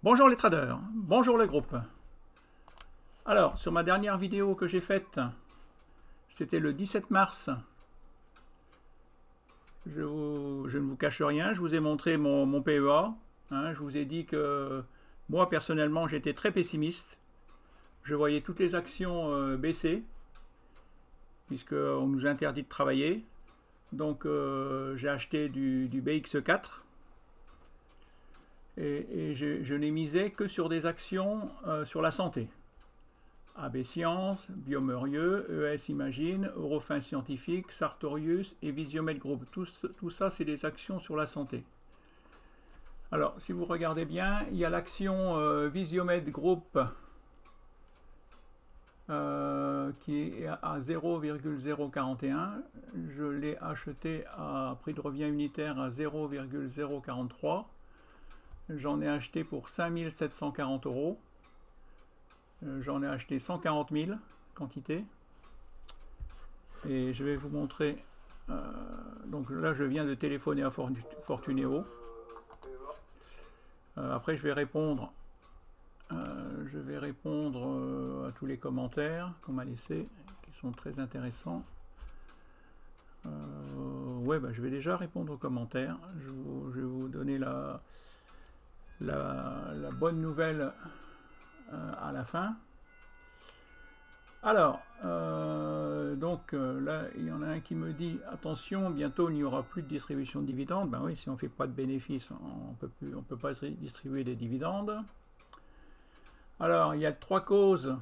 Bonjour les traders, bonjour le groupe. Alors, sur ma dernière vidéo que j'ai faite, c'était le 17 mars. Je ne vous cache rien, je vous ai montré mon PEA. Je vous ai dit que moi, personnellement, j'étais très pessimiste. Je voyais toutes les actions baisser, puisqu'on nous interdit de travailler. Donc, j'ai acheté du BX4. Et je n'ai misé que sur des actions sur la santé. AB Science, Biomerieux, ES Imagine, Eurofin Scientifique, Sartorius et Visiomed Group. Tout ça, c'est des actions sur la santé. Alors, si vous regardez bien, il y a l'action Visiomed Group qui est à 0,041. Je l'ai acheté à prix de revient unitaire à 0,043. J'en ai acheté pour 5 740 euros. J'en ai acheté 140 000 quantité. Et je vais vous montrer. Donc là, je viens de téléphoner à Fortunéo. Après, je vais répondre. À tous les commentaires qu'on m'a laissés, qui sont très intéressants. Ouais, bah, je vais déjà répondre aux commentaires. Je vais vous donner la bonne nouvelle à la fin. Alors, là, il y en a un qui me dit attention, bientôt il n'y aura plus de distribution de dividendes. Ben oui, si on ne fait pas de bénéfices, on peut pas distribuer des dividendes. Alors, il y a 3 causes.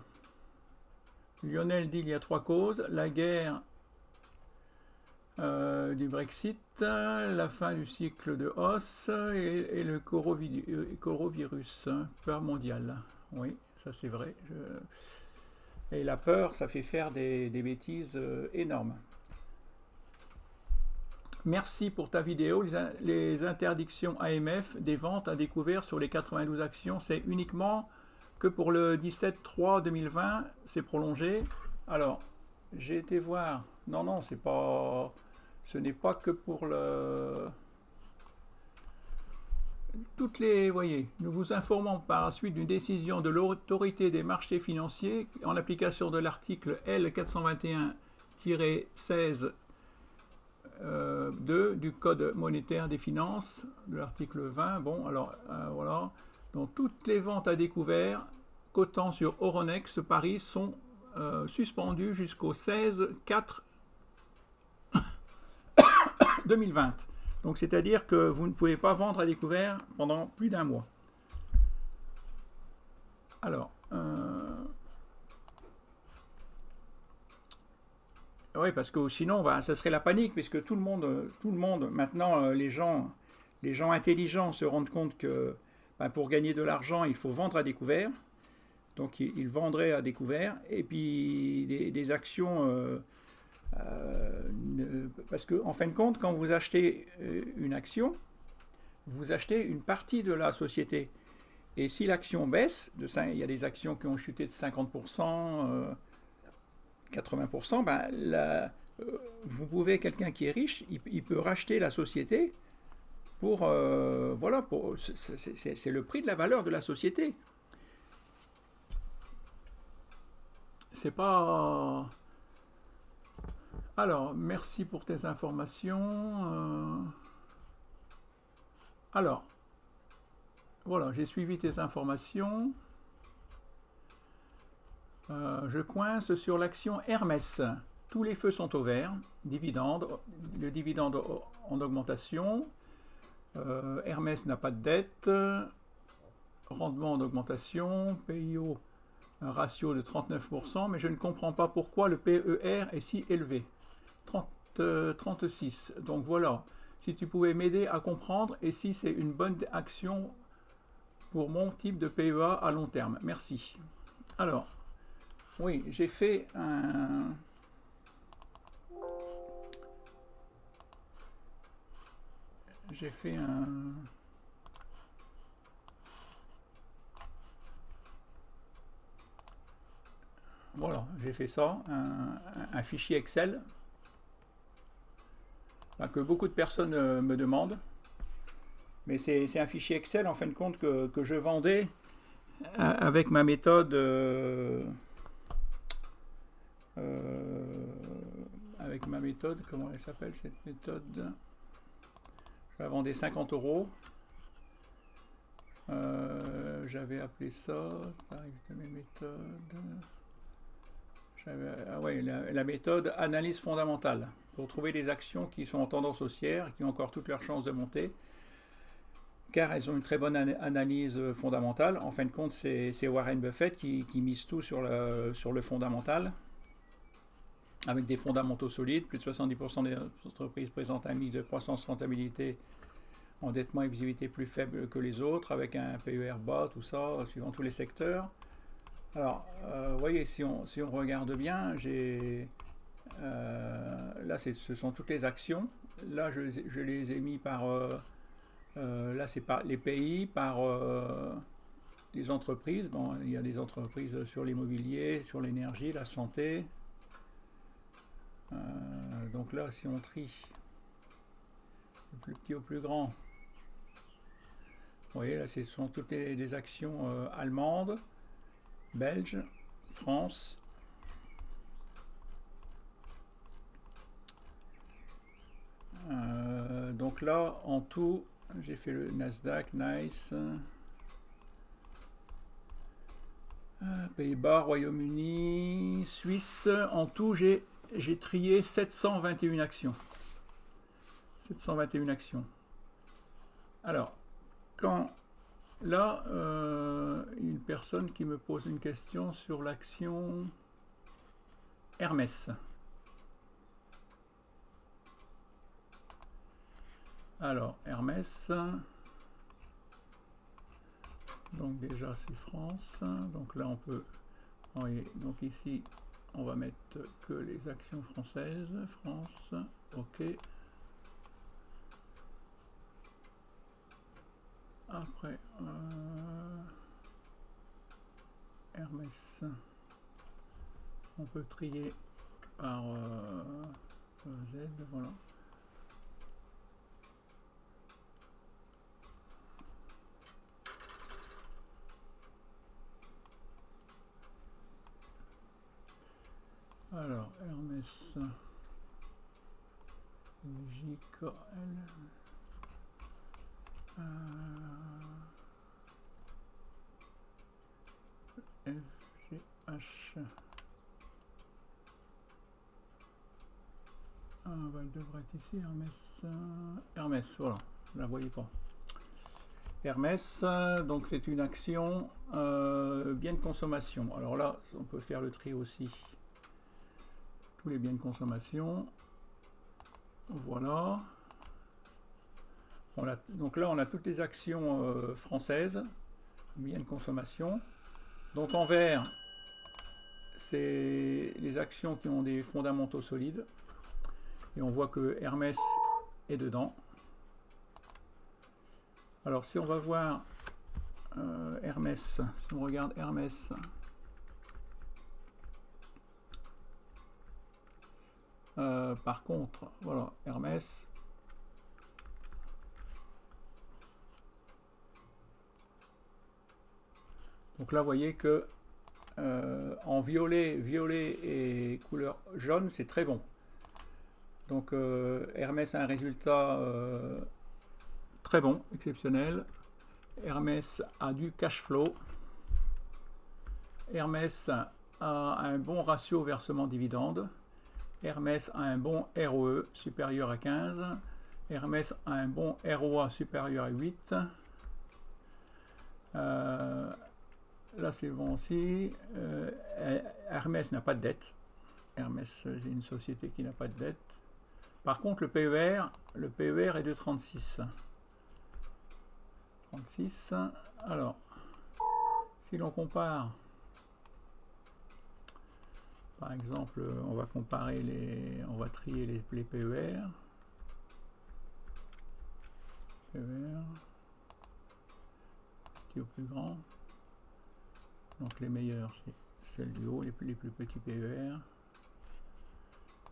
Lionel dit il y a 3 causes. La guerre du Brexit, la fin du cycle de hausse et le corovirus, peur mondiale. Oui, ça c'est vrai. Et la peur, ça fait faire des bêtises énormes. Merci pour ta vidéo. Les interdictions AMF des ventes à découvert sur les 92 actions, c'est uniquement que pour le 17-3-2020, c'est prolongé. Alors, j'ai été voir. Non, c'est pas. Ce n'est pas que pour le. Voyez, nous vous informons par la suite d'une décision de l'autorité des marchés financiers en application de l'article L421-16 du Code monétaire des finances, de l'article 20. Bon, alors voilà. Donc toutes les ventes à découvert cotant sur Euronext Paris sont suspendues jusqu'au 16/4/2020. Donc c'est-à-dire que vous ne pouvez pas vendre à découvert pendant plus d'un mois. Alors, oui, parce que sinon, bah, ça serait la panique, puisque tout le monde maintenant, les gens intelligents se rendent compte que bah, pour gagner de l'argent, il faut vendre à découvert. Donc ils vendraient à découvert, et puis des actions. Parce qu'en fin de compte, quand vous achetez une action, vous achetez une partie de la société. Et si l'action baisse, il y a des actions qui ont chuté de 50%, 80%, ben vous pouvez, quelqu'un qui est riche, il peut racheter la société pour, voilà, c'est le prix de la valeur de la société. C'est pas... Alors, merci pour tes informations. Alors, voilà, j'ai suivi tes informations. Je coince sur l'action Hermès. Tous les feux sont au vert. Le dividende en augmentation. Hermès n'a pas de dette. Rendement en augmentation. PIO, un ratio de 39%. Mais je ne comprends pas pourquoi le PER est si élevé. 36. Donc voilà, si tu pouvais m'aider à comprendre et si c'est une bonne action pour mon type de PEA à long terme. Merci. Alors, oui, j'ai fait un... Voilà, j'ai fait ça, un fichier Excel que beaucoup de personnes me demandent. Mais c'est un fichier Excel en fin de compte que je vendais avec ma méthode comment elle s'appelle cette méthode? Je la vendais 50 €. J'avais appelé ça arrive de mes méthodes. Ah ouais, la méthode analyse fondamentale pour trouver des actions qui sont en tendance haussière et qui ont encore toutes leurs chances de monter, car elles ont une très bonne analyse fondamentale. En fin de compte, c'est Warren Buffett qui mise tout sur le fondamental, avec des fondamentaux solides. Plus de 70% des entreprises présentent un mix de croissance, rentabilité, endettement et visibilité plus faible que les autres, avec un PER bas, tout ça, suivant tous les secteurs. Alors, vous voyez, si on regarde bien, là, ce sont toutes les actions. Là, je les ai mis par... là, c'est par les pays, par les entreprises. Bon, il y a des entreprises sur l'immobilier, sur l'énergie, la santé. Donc là, si on trie du plus petit au plus grand, vous voyez, là, ce sont toutes des actions allemandes, belges, France. Donc là, en tout, j'ai fait le Nasdaq, Nice, Pays-Bas, Royaume-Uni, Suisse. En tout, j'ai trié 721 actions. 721 actions. Alors, quand là, une personne qui me pose une question sur l'action Hermès. Alors, Hermès, donc déjà c'est France, donc là on peut, donc ici on va mettre que les actions françaises, France, ok. Après, Hermès, on peut trier par Z, voilà. Alors, Hermès, JKL, FGH, elle devrait être ici, Hermès, voilà, vous la voyez pas. Hermès, donc c'est une action bien de consommation. Alors là, on peut faire le tri aussi. Tous les biens de consommation. Voilà. Donc là, on a toutes les actions françaises, biens de consommation. Donc en vert, c'est les actions qui ont des fondamentaux solides. Et on voit que Hermès est dedans. Alors si on va voir Hermès, si on regarde Hermès, par contre, voilà, Hermès, donc là vous voyez que en violet et couleur jaune, c'est très bon. Donc Hermès a un résultat très bon, exceptionnel. Hermès a du cash flow. Hermès a un bon ratio versement dividende. Hermès a un bon ROE supérieur à 15. Hermès a un bon ROA supérieur à 8. Là c'est bon aussi. Hermès n'a pas de dette. Hermès c'est une société qui n'a pas de dette. Par contre le PER est de 36. 36. Alors, si l'on compare, par exemple, on va comparer on va trier les PER. PER, petit au plus grand. Donc les meilleurs, c'est celle du haut, les plus petits PER.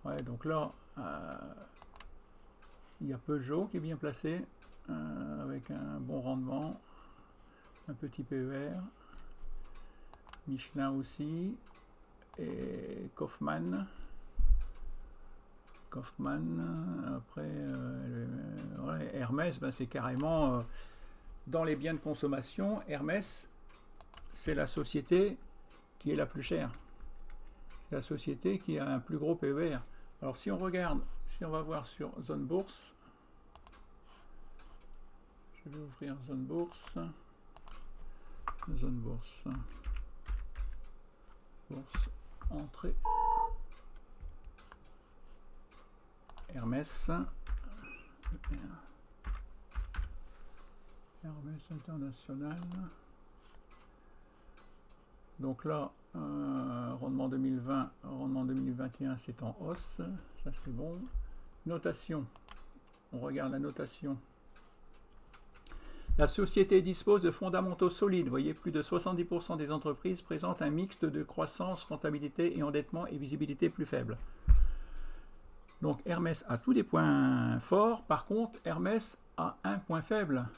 Ouais, donc là, il y a Peugeot qui est bien placé, avec un bon rendement, un petit PER, Michelin aussi, et Kaufmann, après ouais, Hermès, ben c'est carrément dans les biens de consommation, Hermès, c'est la société qui est la plus chère. C'est la société qui a un plus gros PER. Alors si on regarde, si on va voir sur Zone Bourse, je vais ouvrir Zone Bourse, bourse, entrée, Hermès, international. Donc là, rendement 2020, rendement 2021, c'est en hausse, ça c'est bon. Notation, on regarde la notation. La société dispose de fondamentaux solides. Vous voyez, plus de 70% des entreprises présentent un mixte de croissance, rentabilité et endettement et visibilité plus faible. Donc Hermès a tous des points forts. Par contre, Hermès a un point faible.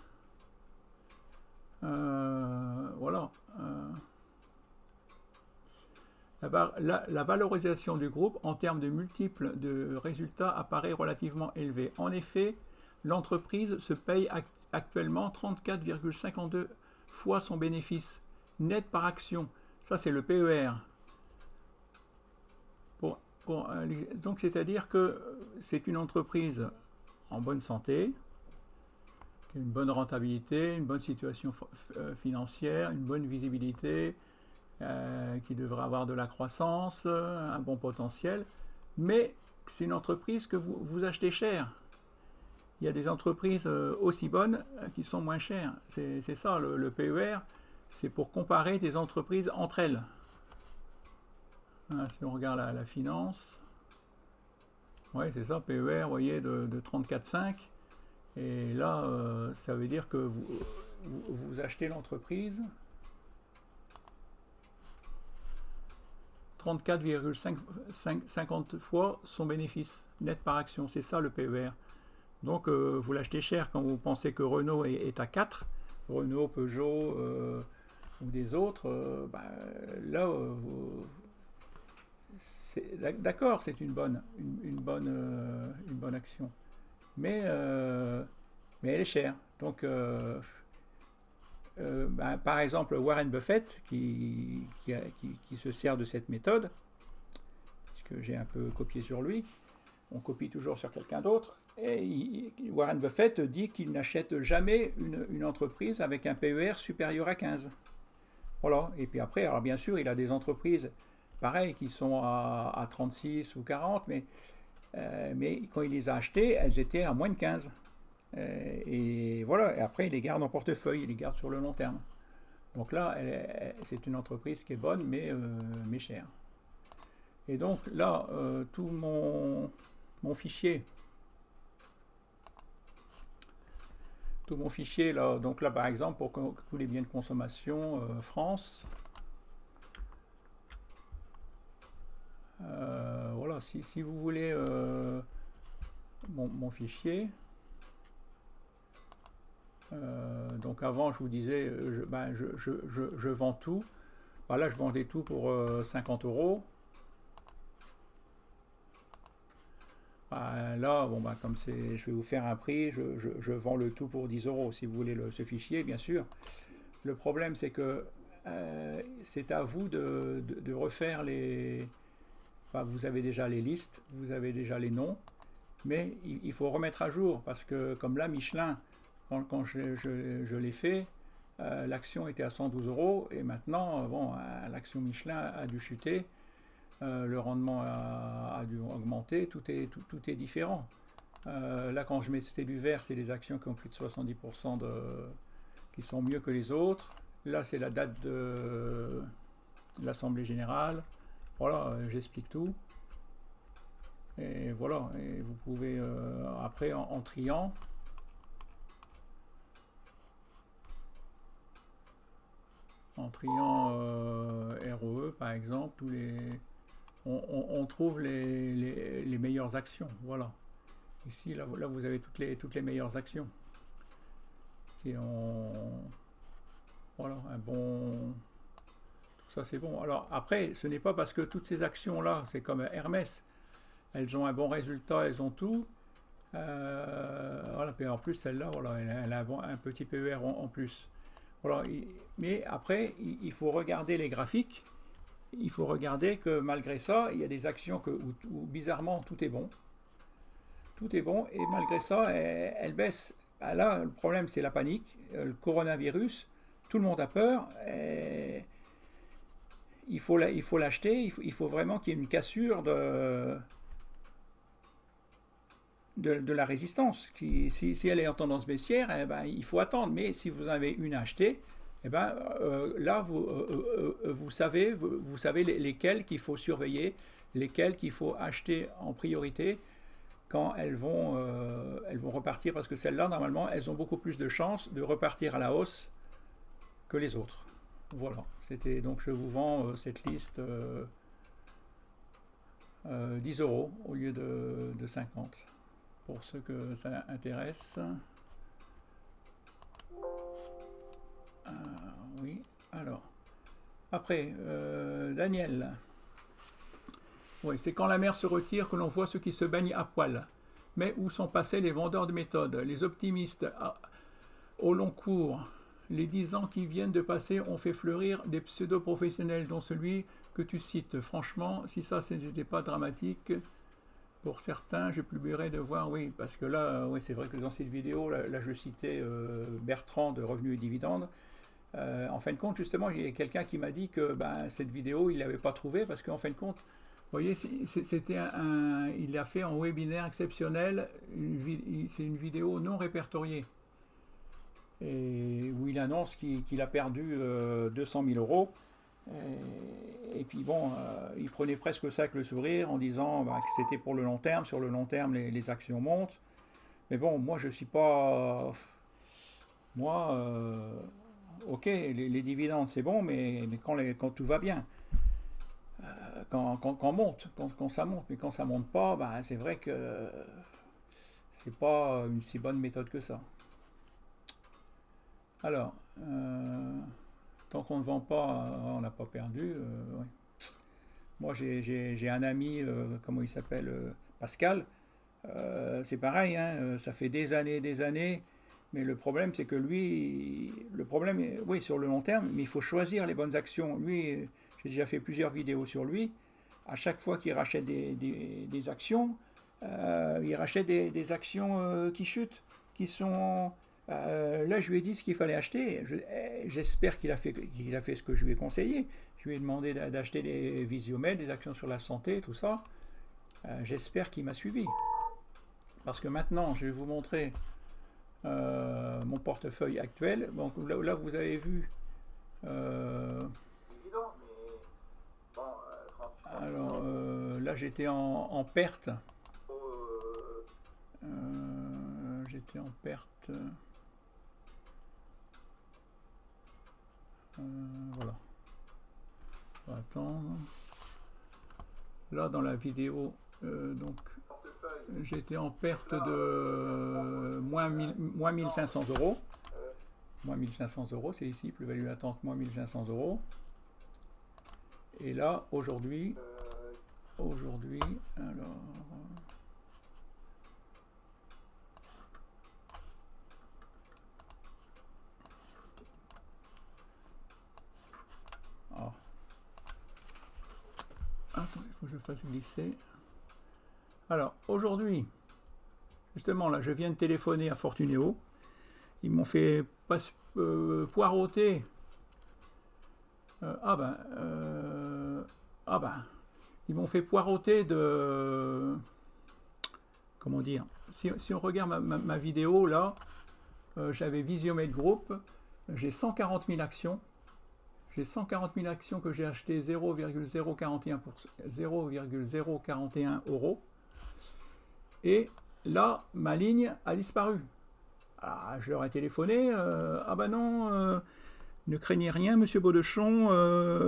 Voilà. La valorisation du groupe en termes de multiples de résultats apparaît relativement élevée. En effet, l'entreprise se paye actuellement 34,52 fois son bénéfice net par action. Ça, c'est le PER. Donc, c'est-à-dire que c'est une entreprise en bonne santé, qui a une bonne rentabilité, une bonne situation financière, une bonne visibilité, qui devrait avoir de la croissance, un bon potentiel, mais c'est une entreprise que vous achetez cher. Il y a des entreprises aussi bonnes qui sont moins chères. C'est ça, le PER, c'est pour comparer des entreprises entre elles. Si on regarde la finance, oui, c'est ça, PER, vous voyez, de 34,5. Et là, ça veut dire que vous achetez l'entreprise 34,50 fois son bénéfice net par action. C'est ça le PER. Donc vous l'achetez cher quand vous pensez que Renault est à 4, Renault, Peugeot ou des autres, là, d'accord, c'est une bonne action. Mais elle est chère. Donc, par exemple, Warren Buffett, qui se sert de cette méthode, puisque j'ai un peu copié sur lui, on copie toujours sur quelqu'un d'autre, et Warren Buffett dit qu'il n'achète jamais une entreprise avec un PER supérieur à 15. Voilà. Et puis après, alors bien sûr, il a des entreprises pareilles qui sont à 36 ou 40, mais quand il les a achetées, elles étaient à moins de 15. Et voilà, et après il les garde en portefeuille, il les garde sur le long terme. Donc là, c'est une entreprise qui est bonne, mais chère. Et donc là, tout mon fichier, là, donc là par exemple, pour tous les biens de consommation, France, voilà, si vous voulez mon fichier, donc avant je vous disais je vends tout, là je vendais tout pour 50 euros. Là bon comme je vais vous faire un prix, je vends le tout pour 10 euros si vous voulez ce fichier, bien sûr. Le problème c'est que c'est à vous de refaire les, vous avez déjà les listes, vous avez déjà les noms, mais il faut remettre à jour parce que comme là Michelin, quand je l'ai fait, l'action était à 112 euros et maintenant, bon, l'action Michelin a dû chuter, le rendement a dû augmenter, tout est différent. Là, quand je mettais du vert, c'est des actions qui ont plus de 70% qui sont mieux que les autres. Là, c'est la date de l'Assemblée Générale. Voilà, j'explique tout. Et voilà, et vous pouvez, après, en triant, ROE par exemple, on trouve les meilleures actions. Voilà. Ici, là vous avez toutes les meilleures actions. qui ont voilà, un bon... Tout ça c'est bon. Alors après, ce n'est pas parce que toutes ces actions-là, c'est comme Hermès, elles ont un bon résultat, elles ont tout. Voilà, puis en plus celle-là, voilà, elle a un petit PER en plus. Voilà, mais après, il faut regarder les graphiques. Il faut regarder que malgré ça, il y a des actions où bizarrement tout est bon. Tout est bon et malgré ça, elle baisse. Ben là, le problème c'est la panique, le coronavirus, tout le monde a peur. Il faut l'acheter, il faut vraiment qu'il y ait une cassure de la résistance. Si elle est en tendance baissière, eh ben, il faut attendre. Mais si vous avez une à acheter, eh ben, là, vous savez lesquelles qu'il faut surveiller, lesquelles qu'il faut acheter en priorité quand elles vont repartir. Parce que celles-là, normalement, elles ont beaucoup plus de chances de repartir à la hausse que les autres. Voilà. Donc, je vous vends cette liste 10 € au lieu de 50. Pour ceux que ça intéresse. Oui, alors. Après, Daniel. Oui, c'est quand la mer se retire que l'on voit ceux qui se baignent à poil. Mais où sont passés les vendeurs de méthodes, les optimistes au long cours? Les 10 ans qui viennent de passer ont fait fleurir des pseudo-professionnels, dont celui que tu cites. Franchement, si ça, ce n'était pas dramatique... Pour certains, je publierai de voir, oui, parce que là, oui, c'est vrai que dans cette vidéo, là je citais Bertrand de Revenus et Dividendes. En fin de compte, justement, il y a quelqu'un qui m'a dit que cette vidéo, il ne l'avait pas trouvée, parce qu'en fin de compte, vous voyez, il a fait en webinaire exceptionnel, c'est une vidéo non répertoriée, et où il annonce qu'il a perdu 200 000 €. Et puis bon, il prenait presque ça avec le sourire en disant que c'était pour le long terme. Sur le long terme, les actions montent. Mais bon, moi je suis pas... Moi, ok, les dividendes c'est bon, mais quand tout va bien. Quand monte, quand ça monte. Mais quand ça monte pas, c'est vrai que c'est pas une si bonne méthode que ça. Alors... tant qu'on ne vend pas, on n'a pas perdu. Ouais. Moi, j'ai un ami, comment il s'appelle, Pascal. C'est pareil, hein, ça fait des années. Mais le problème, c'est que lui, le problème est, oui, sur le long terme, mais il faut choisir les bonnes actions. Lui, j'ai déjà fait plusieurs vidéos sur lui. À chaque fois qu'il rachète des actions, il rachète des actions qui chutent, qui sont... là, je lui ai dit ce qu'il fallait acheter. J'espère qu'il a fait ce que je lui ai conseillé. Je lui ai demandé d'acheter des Visiomètres, des actions sur la santé, tout ça. J'espère qu'il m'a suivi. Parce que maintenant, je vais vous montrer mon portefeuille actuel. Donc là, vous avez vu. Alors là, j'étais en perte. J'étais en perte. Voilà. On va attendre. Là, dans la vidéo, donc, j'étais en perte de moins 1500 €. Moins 1500 €, c'est ici, plus-value latente, moins 1500 €. Et là, aujourd'hui, alors... Attends, il faut que je fasse glisser. Alors, aujourd'hui, justement, là, je viens de téléphoner à Fortuneo. Ils m'ont fait poireauter. Ils m'ont fait poireauter de... Comment dire? Si on regarde ma vidéo, là, j'avais Visiomètre Group. J'ai 140 000 actions. J'ai 140 000 actions que j'ai achetées 0,041 €. Et là, ma ligne a disparu. Alors, je leur ai téléphoné. Ah ben non, ne craignez rien, monsieur Baudechon.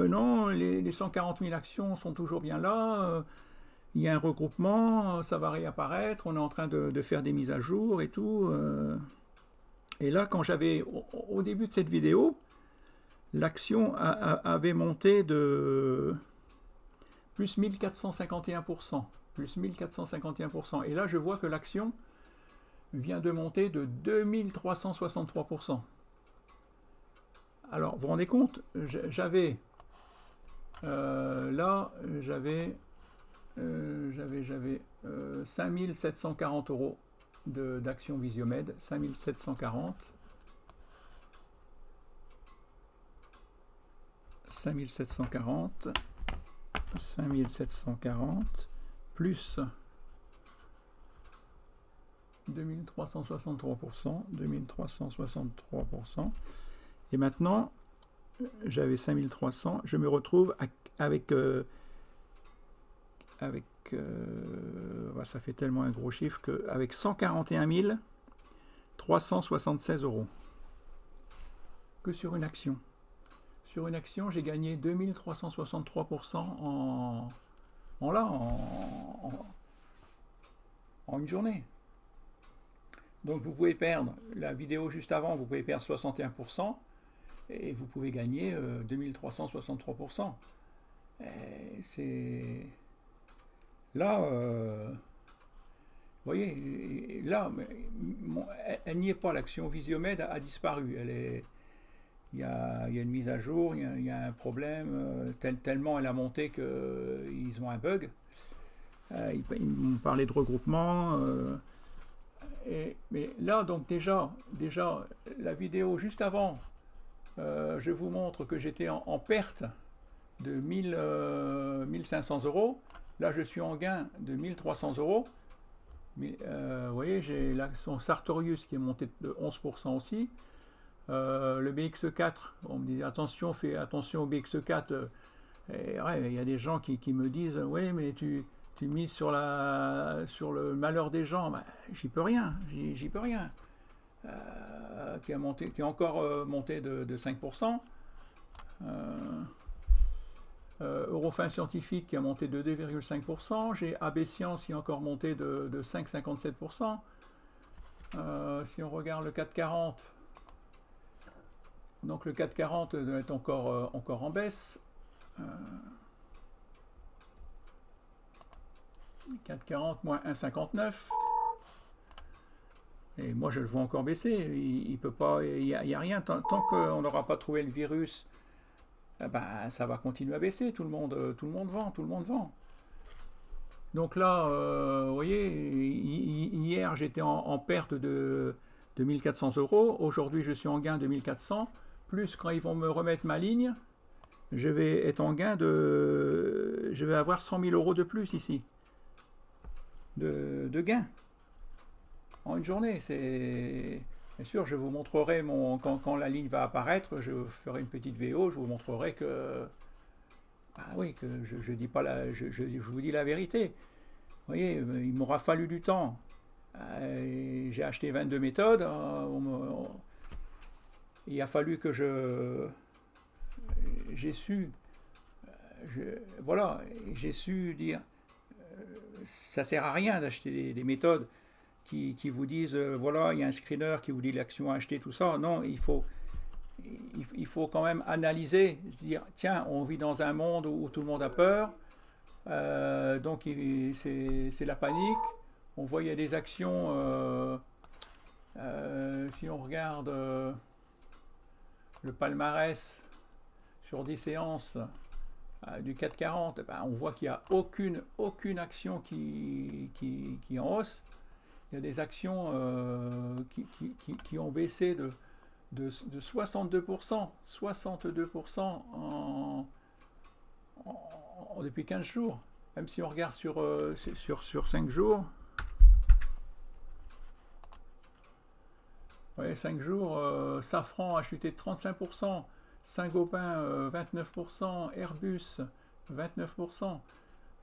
Non, les 140 000 actions sont toujours bien là. Il y a un regroupement, ça va réapparaître. On est en train de faire des mises à jour et tout. Et là, quand j'avais, au début de cette vidéo, l'action avait monté de plus 1451%. Plus 1451%. Et là, je vois que l'action vient de monter de 2363%. Alors, vous vous rendez compte, j'avais là, j'avais 5740 euros d'action Visiomed, 5740. 5740 plus 2363%, 2363%. Et maintenant, j'avais 5300, je me retrouve avec ça fait tellement un gros chiffre qu'avec 141 376 euros que sur une action. Sur une action, j'ai gagné 2363% en une journée. Donc vous pouvez perdre, la vidéo juste avant, vous pouvez perdre 61% et vous pouvez gagner 2363%. C'est... Là, vous voyez, là, elle n'y est pas, l'action Visiomed a disparu. Il y a une mise à jour, il y a un problème, tellement elle a monté qu'ils ont un bug. Ils m'ont parlé de regroupement. Mais là, donc déjà, la vidéo juste avant, je vous montre que j'étais en perte de 1500 euros. Là, je suis en gain de 1300 euros. Vous voyez, j'ai l'action Sartorius qui est montée de 11% aussi. Le BX4, on me disait attention, fais attention au BX4. Ouais, il y a des gens qui me disent oui, mais tu mises sur le malheur des gens. Ben, j'y peux rien, j'y peux rien. Qui est encore monté de 5%. Eurofin Scientifique qui a monté de 2,5%. J'ai AB Science qui a encore monté de 5,57%. Si on regarde le 440, donc le 440 doit être encore en baisse. 440 moins 1,59. Et moi je le vois encore baisser. Il peut pas, il y a rien tant qu'on n'aura pas trouvé le virus. Ben, ça va continuer à baisser. Tout le monde vend. Donc là, vous voyez, hier j'étais en perte de 1400 euros. Aujourd'hui, je suis en gain de 1400. Plus quand ils vont me remettre ma ligne, je vais être en gain je vais avoir 100 000 euros de plus ici. De gain. En une journée. Bien sûr, je vous montrerai quand la ligne va apparaître, je ferai une petite VO, je vous montrerai que... Ah oui, que je dis pas je vous dis la vérité. Vous voyez, il m'aura fallu du temps. J'ai acheté 22 méthodes. Il a fallu que j'ai su... voilà, j'ai su dire... ça sert à rien d'acheter des méthodes qui vous disent, voilà, il y a un screener qui vous dit l'action à acheter, tout ça. Non, il faut quand même analyser, se dire, tiens, on vit dans un monde où tout le monde a peur, donc c'est la panique. On voit il y a des actions, si on regarde le palmarès sur 10 séances du 440, ben, on voit qu'il n'y a aucune action qui est en hausse. Il y a des actions qui ont baissé de 62%, 62% depuis 15 jours. Même si on regarde sur 5 jours, ouais, 5 jours, Safran a chuté de 35%, Saint-Gobain 29%, Airbus 29%,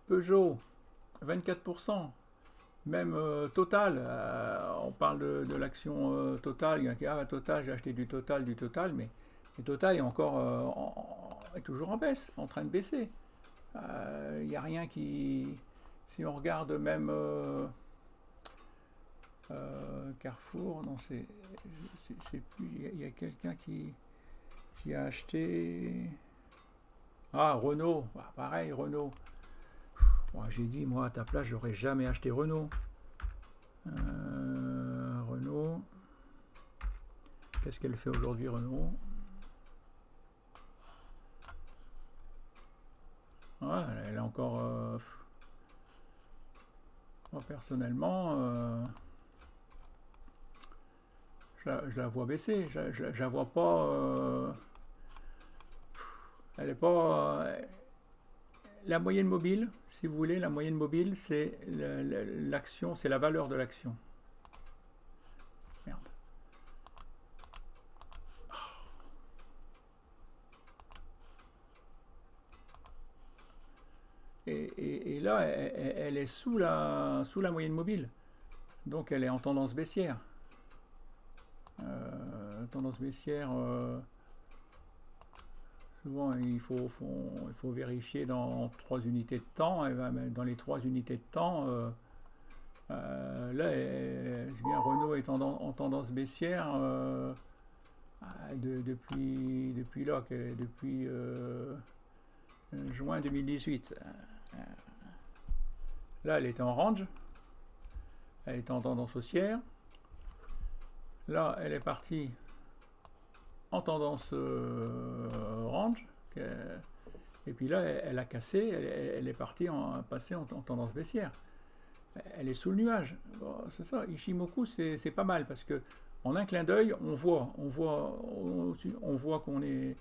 Peugeot 24%. Même Total, on parle de l'action Total, il y a Total, j'ai acheté du Total, mais Total est est toujours en baisse, en train de baisser. Il n'y a rien qui... Si on regarde même Carrefour, non, c'est plus. Il y a quelqu'un qui a acheté. Ah, Renault, bah, pareil, Renault. Bon, j'ai dit, moi, à ta place, j'aurais jamais acheté Renault. Renault. Qu'est-ce qu'elle fait aujourd'hui, Renault? Ouais, elle est encore. Moi, personnellement, je la vois baisser. Je la vois pas. Elle est pas. La moyenne mobile, si vous voulez, la moyenne mobile, c'est l'action, c'est la valeur de l'action. Merde. Et là, elle est sous la moyenne mobile. Donc elle est en tendance baissière. Tendance baissière, souvent il faut vérifier dans 3 unités de temps. Et ben, dans les 3 unités de temps, là, bien, Renault est en tendance baissière depuis là, depuis juin 2018. Là, elle était en range, elle était en tendance haussière. Là, elle est partie en tendance range, et puis là, elle a cassé, elle est partie passer en tendance baissière. Elle est sous le nuage. Bon, c'est ça, Ichimoku, c'est pas mal, parce que en un clin d'œil, on voit qu'on est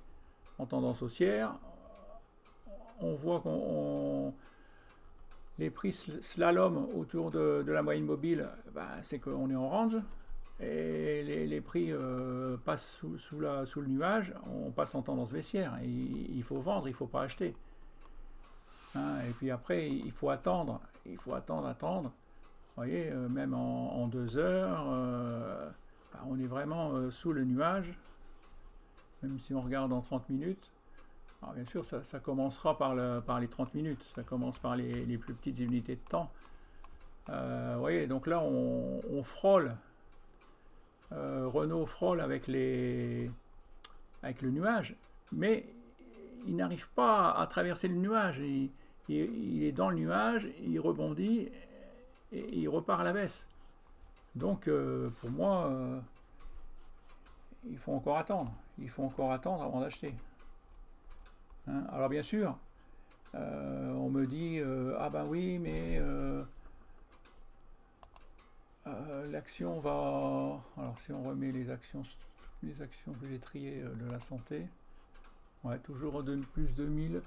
en tendance haussière, on voit qu'on les prix slalom autour de la moyenne mobile, bah, c'est qu'on est en range, et les prix passent sous le nuage, on passe en tendance baissière. Il faut vendre, il ne faut pas acheter. Hein, et puis après, il faut attendre. Vous voyez, même en 2 heures, bah, on est vraiment sous le nuage. Même si on regarde en 30 minutes. Alors bien sûr, ça commencera par les 30 minutes. Ça commence par les plus petites unités de temps. Vous voyez, donc là, on frôle. Renault frôle avec le nuage, mais il n'arrive pas à traverser le nuage. Il est dans le nuage, il rebondit et il repart à la baisse. Donc pour moi, il faut encore attendre. Il faut encore attendre avant d'acheter. Hein, alors bien sûr, on me dit ah ben oui, mais l'action va. Alors si on remet les actions que j'ai triées de la santé, ouais, toujours plus de 1000.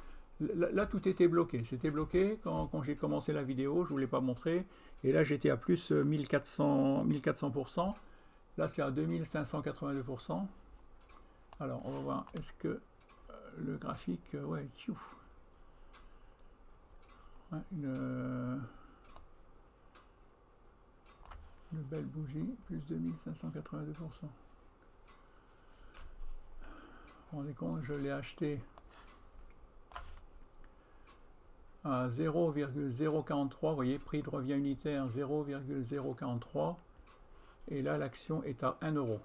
Là, tout était bloqué. C'était bloqué quand j'ai commencé la vidéo, je ne vous l'ai pas montré. Et là, j'étais à plus 1400%. Là, c'est à 2582%. Alors, on va voir, est-ce que le graphique, ouais, tchou. Ouais, une belle bougie, plus de 1582%. Vous vous rendez compte, je l'ai acheté à 0,043, vous voyez, prix de revient unitaire 0,043, et là l'action est à 1 euro.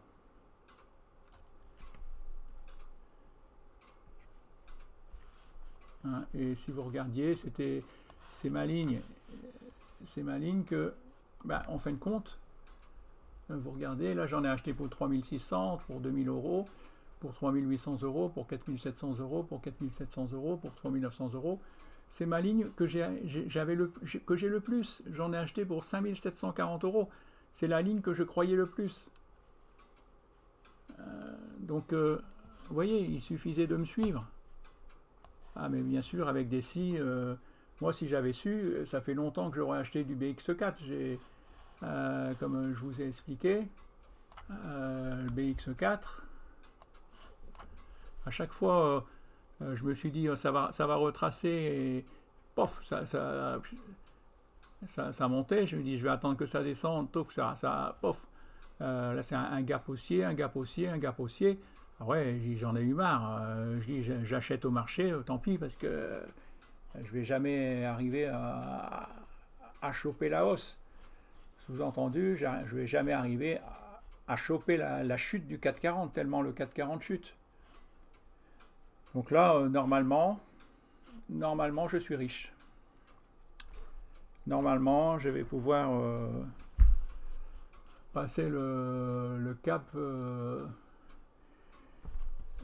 Hein, et si vous regardiez, c'est ma ligne que, ben, en fin de compte, vous regardez, là j'en ai acheté pour 3600, pour 2000 euros, pour 3800 euros, pour 4700 euros, pour 4700 euros, pour 3900 euros. C'est ma ligne que j'ai le plus. J'en ai acheté pour 5740 euros. C'est la ligne que je croyais le plus. Donc, vous voyez, il suffisait de me suivre. Ah, mais bien sûr, avec des si, moi, si j'avais su, ça fait longtemps que j'aurais acheté du BX4. Comme je vous ai expliqué, le BX4, à chaque fois, je me suis dit, ça va retracer, et pof, ça montait. Je me dis, je vais attendre que ça descende, pof. Là, c'est un gap haussier, un gap haussier, un gap haussier. Ah ouais, j'en ai eu marre. Je dis, j'achète au marché, tant pis, parce que je vais jamais arriver à choper la hausse. Sous-entendu, je ne vais jamais arriver à choper la chute du 440, tellement le 440 chute. Donc là, normalement, je suis riche. Normalement, je vais pouvoir passer le cap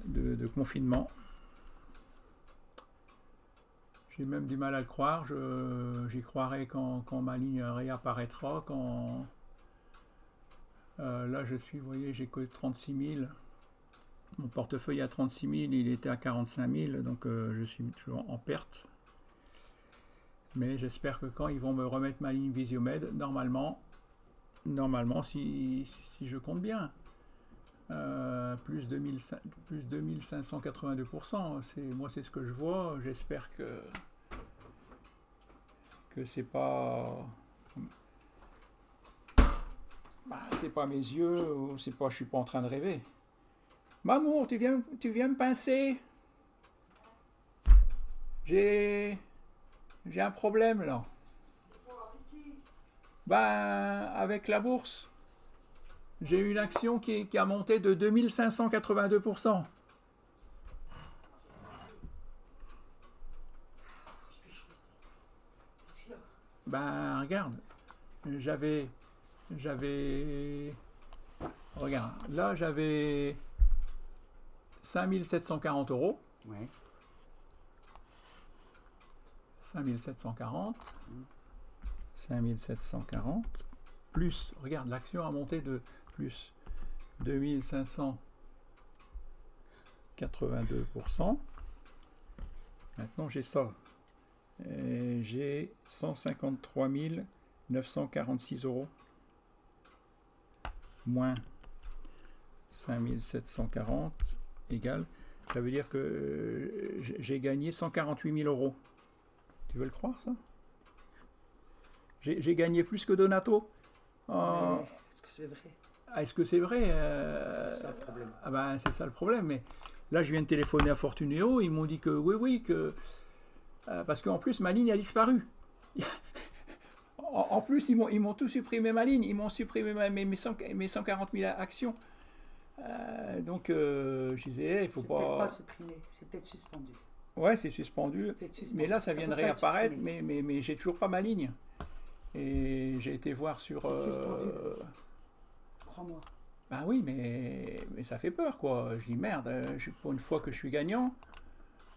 de confinement. J'ai même du mal à le croire. J'y croirai quand ma ligne réapparaîtra. Là, je suis, vous voyez, j'ai que 36 000. Mon portefeuille à 36 000, il était à 45 000, donc je suis toujours en perte. Mais j'espère que quand ils vont me remettre ma ligne Visiomed, normalement si je compte bien, plus 2582%, moi c'est ce que je vois. J'espère que c'est pas c'est pas mes yeux, ou c'est pas, je suis pas en train de rêver. Mamour, tu viens me pincer? J'ai un problème là. Ben, avec la bourse, j'ai une action qui a monté de 2582%. Ben, regarde, regarde, là j'avais 5740 €. Ouais. 5740. 5740. Plus, regarde, l'action a monté de plus 2582%. Maintenant j'ai ça. J'ai 153 946 €. Moins 5740 égale. Ça veut dire que j'ai gagné 148 000 €. Tu veux le croire, ça? J'ai gagné plus que Donato. Est-ce que c'est vrai? Est-ce que c'est vrai? C'est ça le problème. Ah ben, c'est ça le problème. Mais là, je viens de téléphoner à Fortuneo. Ils m'ont dit que oui, que parce qu'en plus, ma ligne a disparu. En plus, ils m'ont tout supprimé ma ligne. Ils m'ont supprimé mes 140 000 actions. Donc, je disais, il faut pas... C'est peut-être pas supprimé, c'est peut-être suspendu. Ouais, c'est suspendu. Mais là, ça vient de réapparaître, mais j'ai toujours pas ma ligne. Et j'ai été voir sur... C'est suspendu. Crois-moi. Ben oui, mais ça fait peur, quoi. Je dis, merde, pour une fois que je suis gagnant...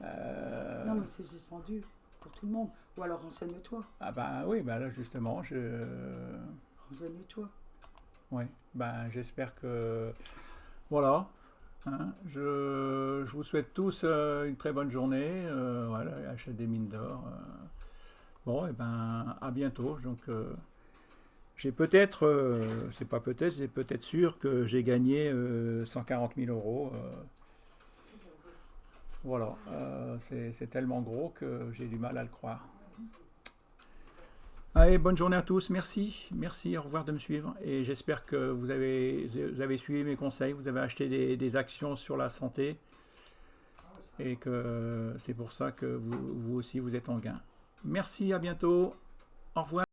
Non, mais c'est suspendu pour tout le monde. Ou alors renseigne-toi. Ah ben oui, ben là, justement, Renseigne-toi. Ouais, ben j'espère que... Voilà. Hein, je vous souhaite tous une très bonne journée. Voilà, achète des mines d'or. Bon, et ben à bientôt. Donc, j'ai peut-être, c'est pas peut-être, c'est peut-être sûr que j'ai gagné 140 000 €. Voilà, c'est tellement gros que j'ai du mal à le croire. Allez, bonne journée à tous, merci, au revoir de me suivre, et j'espère que vous avez suivi mes conseils, vous avez acheté des actions sur la santé, et que c'est pour ça que vous aussi vous êtes en gain. Merci, à bientôt, au revoir.